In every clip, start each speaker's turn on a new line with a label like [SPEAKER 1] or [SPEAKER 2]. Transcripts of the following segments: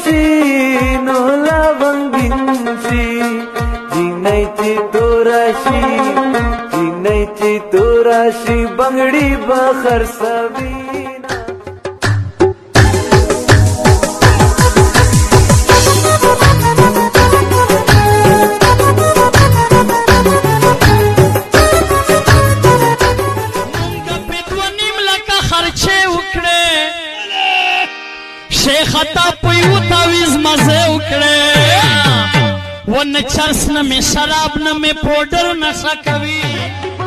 [SPEAKER 1] شي نو لونګین شي جینای چې تورا شي جینای چې تورا شي بنگړي بخر سوي
[SPEAKER 2] شیخ تا پویو تاویز مزه وکړه ون چرس نه می شراب نه می پودر نشه کوي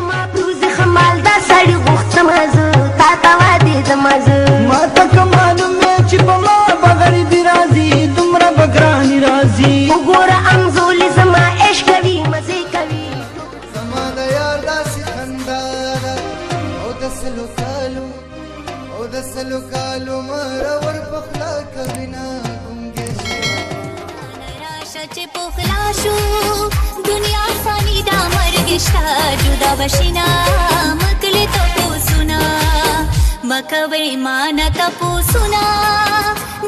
[SPEAKER 3] ما پروز خمال دا سړی غوښتم زه تا ته وادي زمزه
[SPEAKER 4] ما ته کمالو مې چې په ما بغړې دي راځي دومره بګرانې راځي
[SPEAKER 3] وګوره انځولې زما عشق کوي مزې کوي
[SPEAKER 5] زما د یار داسې خندا ده او د سلو کالو مره ور پخلا کوي نه ګونګې
[SPEAKER 6] راشه چې پخلا شو دنیا فانی دا مرګ شته جدا بشینا مکلې تپوسونه مکوي مانا تپوسونه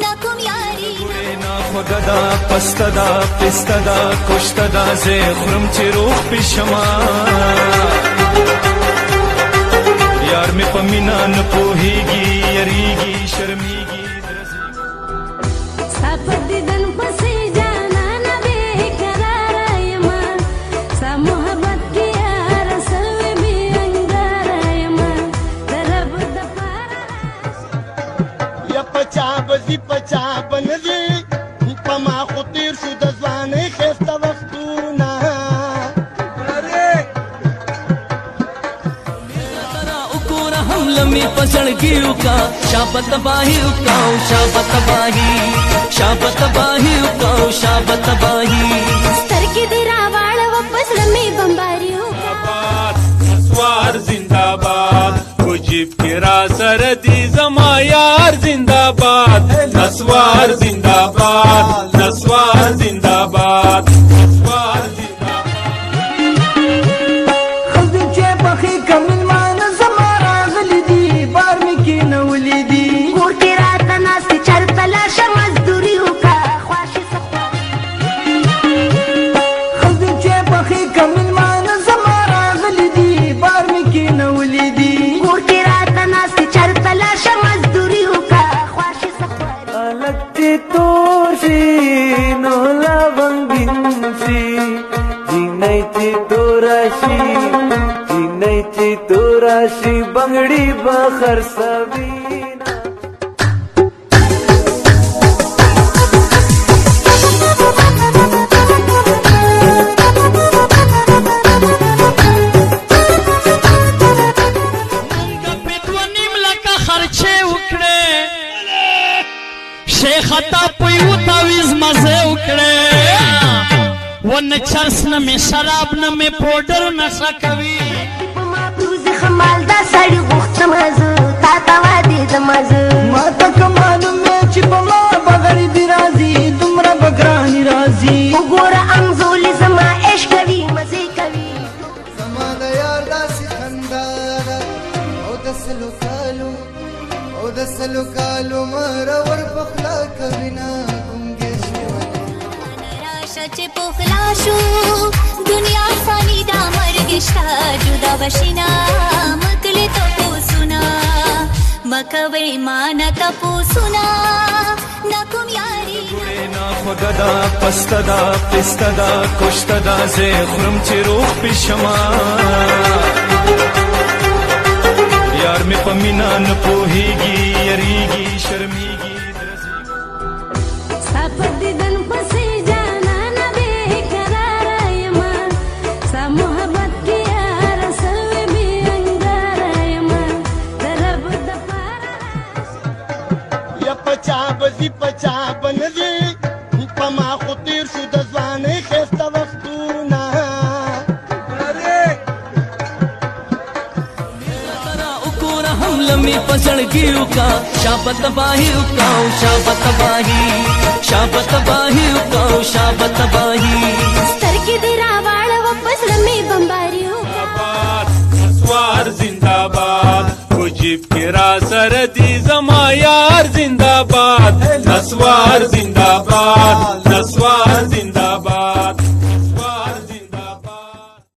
[SPEAKER 6] دا کوم یاري
[SPEAKER 1] نه خوګدا پستدا پستدا کوشتدا زه خرم چې روح پښما یار می پمینا نه پوهیږي یریږي شرمېږي
[SPEAKER 3] صفت دیدن پسې جانا نه بے قرار یم سا محبت کی یار سوي بي انګار یم درب د پارا
[SPEAKER 4] یا پچا بزي پچا بنزي په ما خو تیر شو د ځوانۍ ښایسته وختونه
[SPEAKER 1] لمی پسړګیو کا شابت باهی وکاو شابت باهی وکاو شابت باهی
[SPEAKER 3] سترګې دې راواړ واپس لمې بمباریو
[SPEAKER 7] نسوار زنداباد خوجیب کی را سر دی زما یار زنداباد نسوار زنداباد نسوار زنداباد نسوار زنداباد
[SPEAKER 4] خزو چې بخي کمل مان زما راغلي دي بار مې کې نولې دي
[SPEAKER 3] کور کې راته ناستې چرته لاشه مزدوري وکړه خواشي سخوا
[SPEAKER 4] خزو چې بخي کمل مان زما راغلي دي بار مې کې نولې دي
[SPEAKER 3] کور کې راته ناستې چرته لاشه مزدوري وکړه خواشي سخوا
[SPEAKER 1] الګ چې تور شي نو لونګین شي جینای چې تورا شي جینای چې تورا شي بنگړي بخر سوي
[SPEAKER 2] شیخ تا پویو تاویز مزه وکړه ون چرس نه می شراب نه می پودر نشه کوي
[SPEAKER 3] ما پروز خمال دا سړی غوښتم زه تا ته وادي زمزه
[SPEAKER 4] ما ته کمالو مې چې په ما بغړې دي راځي دومره بګرانې راځي
[SPEAKER 3] وګوره انځولې زما عشق کوي مزې کوي
[SPEAKER 5] زما د یار داسې خندا ده او د سلو کالو مره ور پخلا کوي نه ګونګې
[SPEAKER 6] راشه چې پخلا شو دنیا فانی دا مرګ شته جدا بشینا مکلې تپوسونه مکوي مانا تپوسونه دا کوم یاري
[SPEAKER 1] نه خوګدا پستدا پستدا کوشتدا زه خرم چې روح پښما یار می پمینا نه پوهیږي یریږي شرمېږي
[SPEAKER 3] صفت دیدن پسې جانا نه بے قرار یم سا محبت کی یار سوي بي انګار یم درب د پارا
[SPEAKER 4] یا پچا بزي پچا بنزي په ما خو تیر شو د ځوانۍ ښایسته وختونه
[SPEAKER 1] لمی پسړګیو کا شابت باهی وکاو شابت باهی وکاو شابت باهی
[SPEAKER 3] سترګې دې راواړ واپس لمې بمباریو
[SPEAKER 7] نسوار زنداباد خوجیب جیب کې را سره دی زما یار زندہ باد نسوار زندہ باد